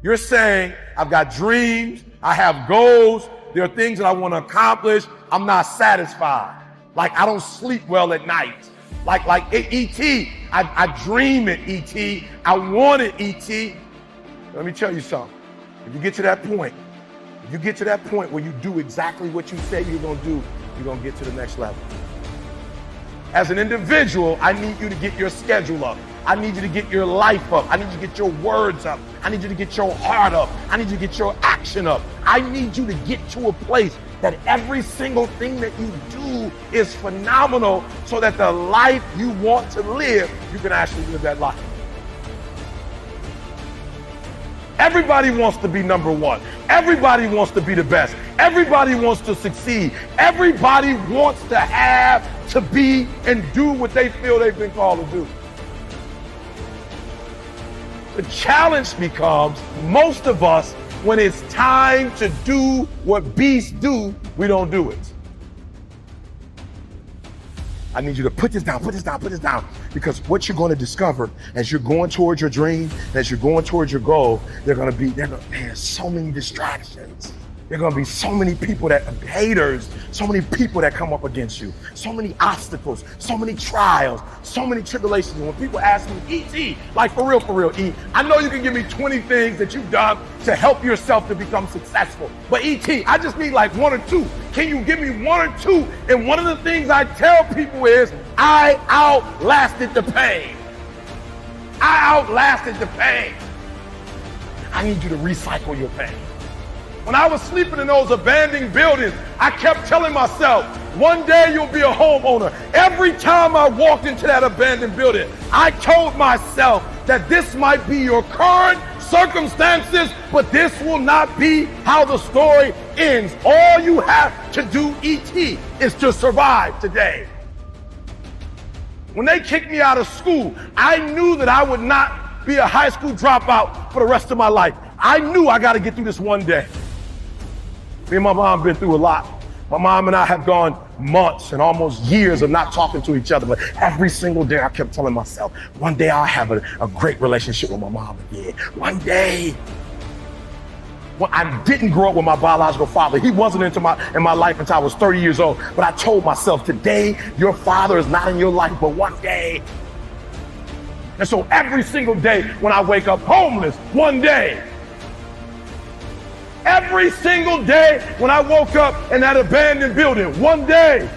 You're saying, I've got dreams, I have goals, there are things that I want to accomplish, I'm not satisfied. Like I don't sleep well at night. Like E.T., I dream it, E.T., I want it, E.T. Let me tell you something. If you get to that point, where you do exactly what you say you're gonna do, you're gonna get to the next level. As an individual, I need you to get your schedule up. I need you to get your life up. I need you to get your words up. I need you to get your heart up. I need you to get your action up. I need you to get to a place that every single thing that you do is phenomenal so that the life you want to live, you can actually live that life. Everybody wants to be number one. Everybody wants to be the best. Everybody wants to succeed. Everybody wants to have, to be, and do what they feel they've been called to do. The challenge becomes, most of us, when it's time to do what beasts do, we don't do it. I need you to put this down, because what you're going to discover as you're going towards your dream, as you're going towards your goal, there's so many distractions. There are going to be so many people haters, so many people that come up against you, so many obstacles, so many trials, so many tribulations. And when people ask me, E.T., like for real, E, I know you can give me 20 things that you've done to help yourself to become successful. But E.T., I just need like one or two. Can you give me one or two? And one of the things I tell people is, I outlasted the pain. I need you to recycle your pain. When I was sleeping in those abandoned buildings, I kept telling myself, one day you'll be a homeowner. Every time I walked into that abandoned building, I told myself that this might be your current circumstances, but this will not be how the story ends. All you have to do, E.T., is to survive today. When they kicked me out of school, I knew that I would not be a high school dropout for the rest of my life. I knew I got to get through this one day. Me and my mom been through a lot. My mom and I have gone months and almost years of not talking to each other, but every single day I kept telling myself, one day I'll have a great relationship with my mom again. One day. Well, I didn't grow up with my biological father. He wasn't in my life until I was 30 years old. But I told myself, today your father is not in your life, but one day. And so every single day when I wake up homeless, one day. Every single day when I woke up in that abandoned building, one day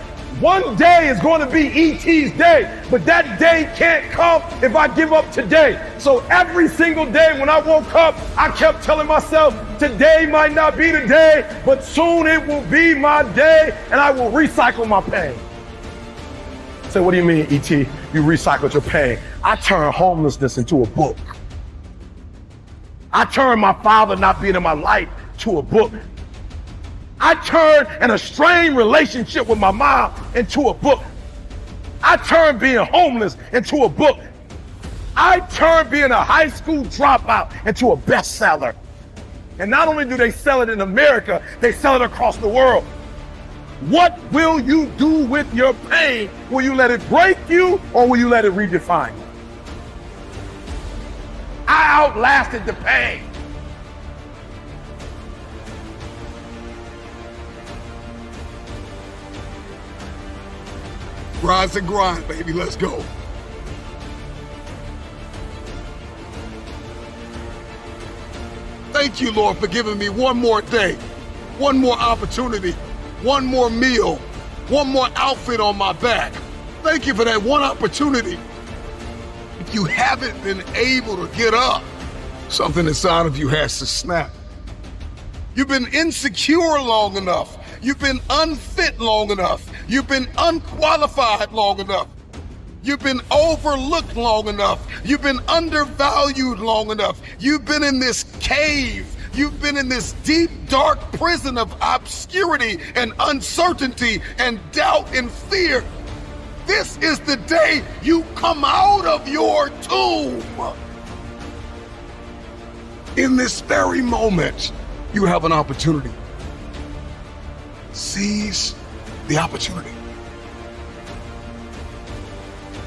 is going to be E.T.'s day, but that day can't come if I give up today. So every single day when I woke up, I kept telling myself, today might not be the day, but soon it will be my day and I will recycle my pain. So what do you mean, E.T., you recycled your pain? I turned homelessness into a book. I turned my father not being in my life to a book. I turned an estranged relationship with my mom into a book. I turned being homeless into a book. I turned being a high school dropout into a bestseller. And not only do they sell it in America, they sell it across the world. What will you do with your pain? Will you let it break you or will you let it redefine you? I outlasted the pain. Rise and grind, baby. Let's go. Thank you, Lord, for giving me one more day, one more opportunity, one more meal, one more outfit on my back. Thank you for that one opportunity. If you haven't been able to get up, something inside of you has to snap. You've been insecure long enough. You've been unfit long enough. You've been unqualified long enough. You've been overlooked long enough. You've been undervalued long enough. You've been in this cave. You've been in this deep, dark prison of obscurity and uncertainty and doubt and fear. This is the day you come out of your tomb. In this very moment, you have an opportunity. Seize the opportunity.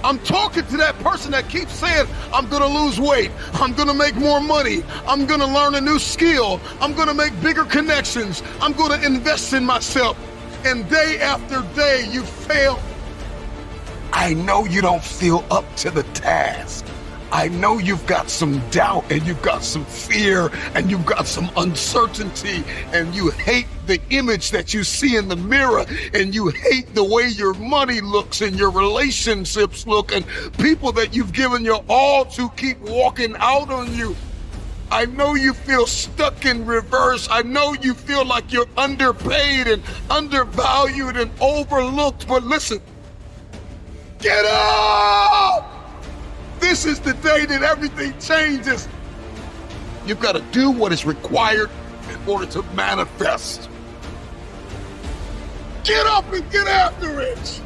I'm talking to that person that keeps saying, I'm gonna lose weight, I'm gonna make more money, I'm gonna learn a new skill, I'm gonna make bigger connections, I'm gonna invest in myself. And day after day, you fail. I know you don't feel up to the task. I know you've got some doubt and you've got some fear and you've got some uncertainty and you hate the image that you see in the mirror and you hate the way your money looks and your relationships look and people that you've given your all to keep walking out on you. I know you feel stuck in reverse. I know you feel like you're underpaid and undervalued and overlooked, but listen, get up! This is the day that everything changes. You've got to do what is required in order to manifest. Get up and get after it.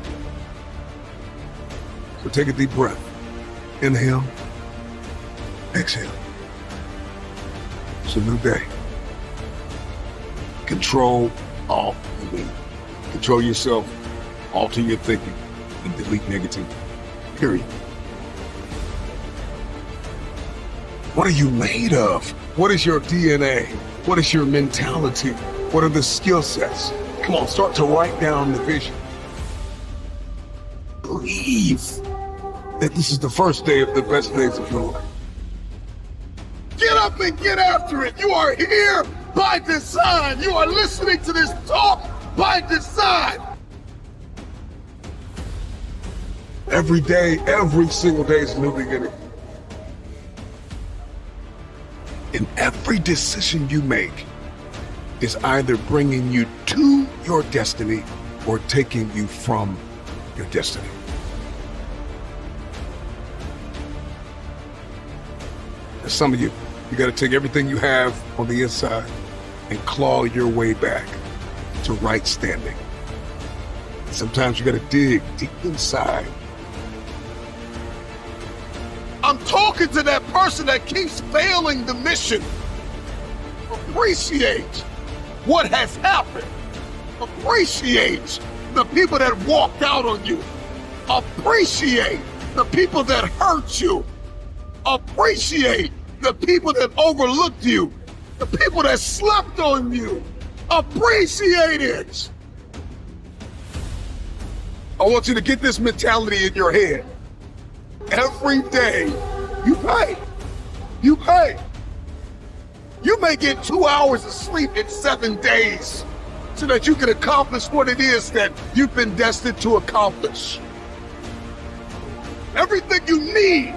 So take a deep breath. Inhale, exhale. It's a new day. Control, alt, delete. Control yourself, alter your thinking, and delete negativity. Period. What are you made of? What is your DNA? What is your mentality? What are the skill sets? Come on, start to write down the vision. Believe that this is the first day of the best days of your life. Get up and get after it. You are here by design. You are listening to this talk by design. Every day, every single day is a new beginning. And every decision you make is either bringing you to your destiny or taking you from your destiny. And some of you got to take everything you have on the inside and claw your way back to right standing. Sometimes you got to dig deep inside. I'm talking to that person that keeps failing the mission. Appreciate what has happened. Appreciate the people that walked out on you. Appreciate the people that hurt you. Appreciate the people that overlooked you. The people that slept on you. Appreciate it. I want you to get this mentality in your head. Every day, you pay. You pay. You may get 2 hours of sleep in 7 days so that you can accomplish what it is that you've been destined to accomplish. Everything you need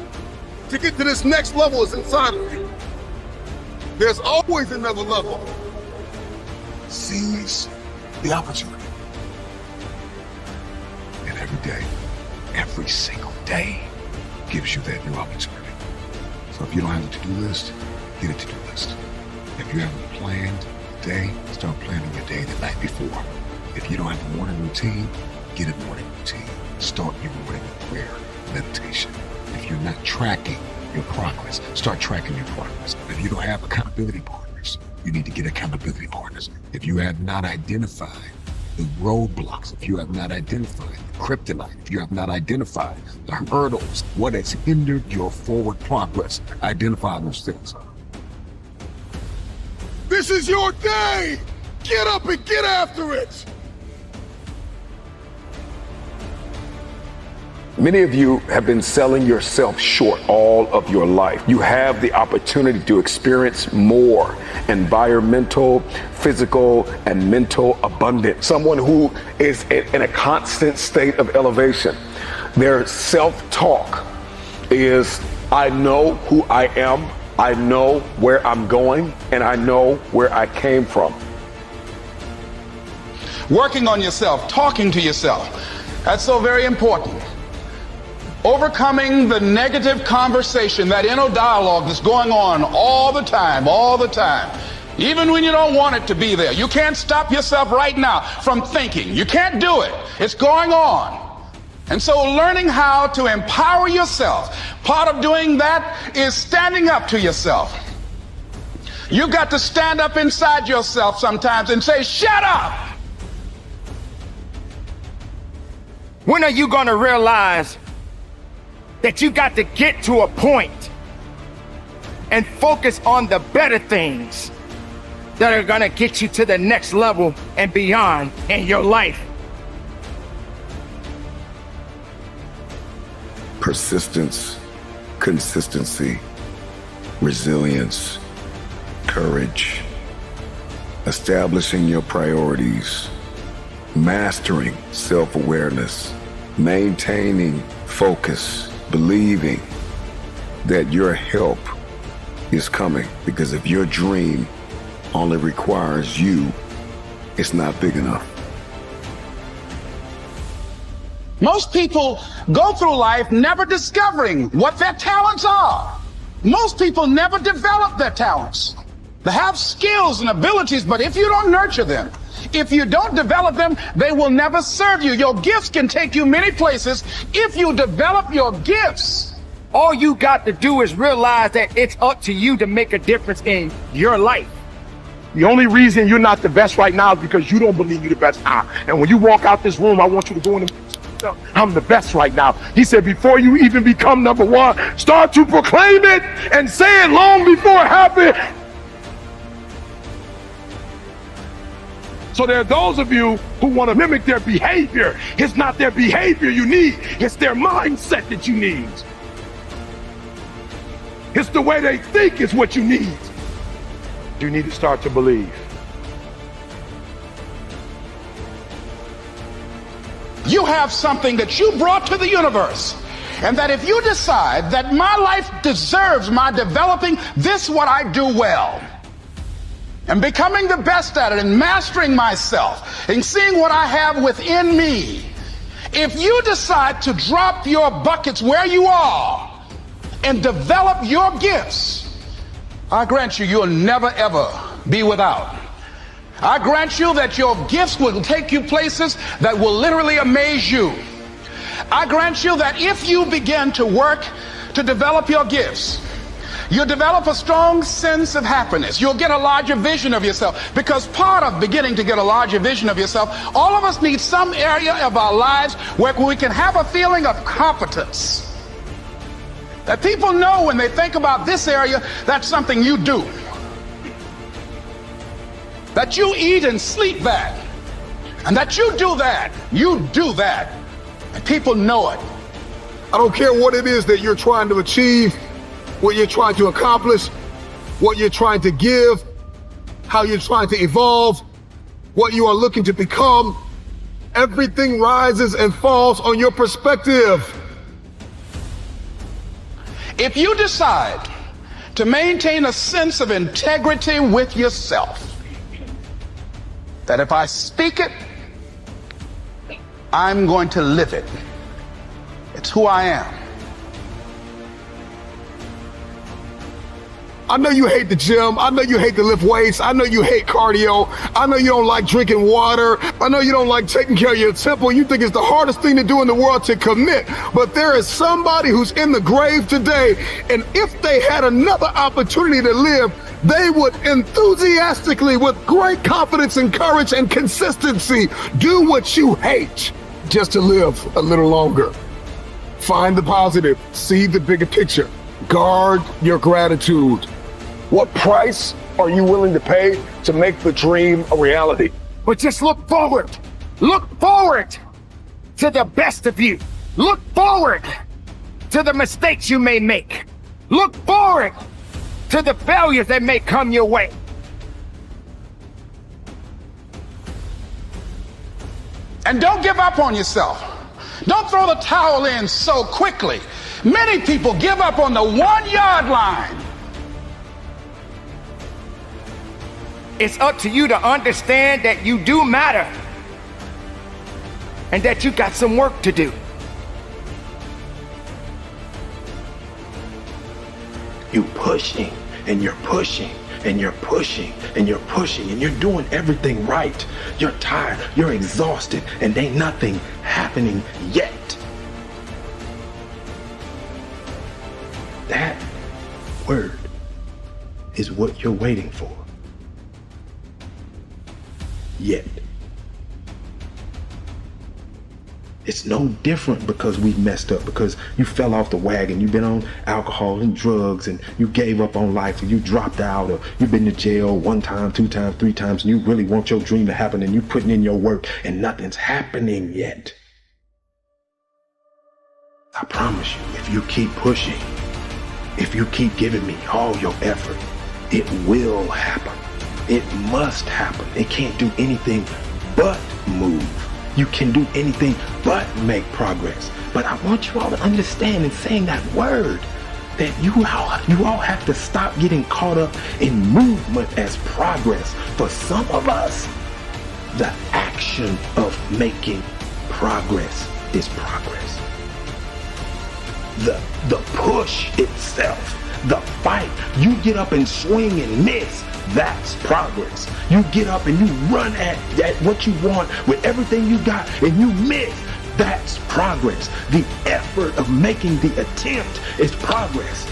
to get to this next level is inside of you. There's always another level. Seize the opportunity. And every day, every single day, gives you that new opportunity. So if you don't have a to-do list, get a to-do list. If you haven't planned the day, start planning your day the night before. If you don't have a morning routine, get a morning routine. Start your morning with prayer, meditation. If you're not tracking your progress, start tracking your progress. If you don't have accountability partners, you need to get accountability partners. If you have not identified the roadblocks, if you have not identified the kryptonite, if you have not identified the hurdles, what has hindered your forward progress, identify those things. This is your day. Get up and get after it. Many of you have been selling yourself short all of your life. You have the opportunity to experience more environmental, physical, and mental abundance. Someone who is in a constant state of elevation. Their self-talk is, I know who I am, I know where I'm going, and I know where I came from. Working on yourself, talking to yourself, that's so very important. Overcoming the negative conversation, that inner dialogue that's going on all the time, even when you don't want it to be there. You can't stop yourself right now from thinking. You can't do it. It's going on. And so learning how to empower yourself, part of doing that is standing up to yourself. You've got to stand up inside yourself sometimes and say, shut up! When are you going to realize that you got to get to a point and focus on the better things that are gonna get you to the next level and beyond in your life. Persistence, consistency, resilience, courage, establishing your priorities, mastering self-awareness, maintaining focus, believing that your help is coming, because if your dream only requires you, it's not big enough. Most people go through life never discovering what their talents are. Most people never develop their talents. They have skills and abilities, but if you don't nurture them, if you don't develop them, they will never serve you. Your gifts can take you many places if you develop your gifts. All you got to do is realize that it's up to you to make a difference in your life. The only reason you're not the best right now is because you don't believe you're the best now. And when you walk out this room, I want you to go in and I'm the best right now. He said, before you even become number one, start to proclaim it and say it long before it happens. So there are those of you who want to mimic their behavior. It's not their behavior you need. It's their mindset that you need. It's the way they think is what you need. You need to start to believe. You have something that you brought to the universe, and that if you decide that my life deserves my developing this what I do well, and becoming the best at it, and mastering myself, and seeing what I have within me, if you decide to drop your buckets where you are and develop your gifts, I grant you, you'll never ever be without. I grant you that your gifts will take you places that will literally amaze you. I grant you that if you begin to work to develop your gifts, you'll develop a strong sense of happiness. You'll get a larger vision of yourself, because part of beginning to get a larger vision of yourself, all of us need some area of our lives where we can have a feeling of competence. That people know when they think about this area, that's something you do. That you eat and sleep that, and that you do that, and people know it. I don't care what it is that you're trying to achieve, what you're trying to accomplish, what you're trying to give, how you're trying to evolve, what you are looking to become. Everything rises and falls on your perspective. If you decide to maintain a sense of integrity with yourself, that if I speak it, I'm going to live it. It's who I am. I know you hate the gym. I know you hate to lift weights. I know you hate cardio. I know you don't like drinking water. I know you don't like taking care of your temple. You think it's the hardest thing to do in the world to commit. But there is somebody who's in the grave today, and if they had another opportunity to live, they would enthusiastically, with great confidence and courage and consistency, do what you hate just to live a little longer. Find the positive. See the bigger picture. Guard your gratitude. What price are you willing to pay to make the dream a reality? But just look forward. Look forward to the best of you. Look forward to the mistakes you may make. Look forward to the failures that may come your way. And don't give up on yourself. Don't throw the towel in so quickly. Many people give up on the 1-yard line. It's up to you to understand that you do matter and that you got some work to do. You pushing and you're pushing and you're pushing and you're pushing and you're doing everything right. You're tired, you're exhausted, and ain't nothing happening yet. That word is what you're waiting for. Yet. It's no different because we messed up, because you fell off the wagon. You've been on alcohol and drugs, and you gave up on life, or you dropped out, or you've been to jail 1 time, 2 times, 3 times, and you really want your dream to happen, and you putting in your work and nothing's happening yet. I promise you, if you keep pushing, if you keep giving me all your effort, it will happen. It must happen. It can't do anything but move. You can do anything but make progress. But I want you all to understand in saying that word, that you all have to stop getting caught up in movement as progress. For some of us, the action of making progress is progress. The push itself, the fight, you get up and swing and miss, that's progress. You get up and you run at what you want with everything you got and you miss, that's progress. The effort of making the attempt is progress.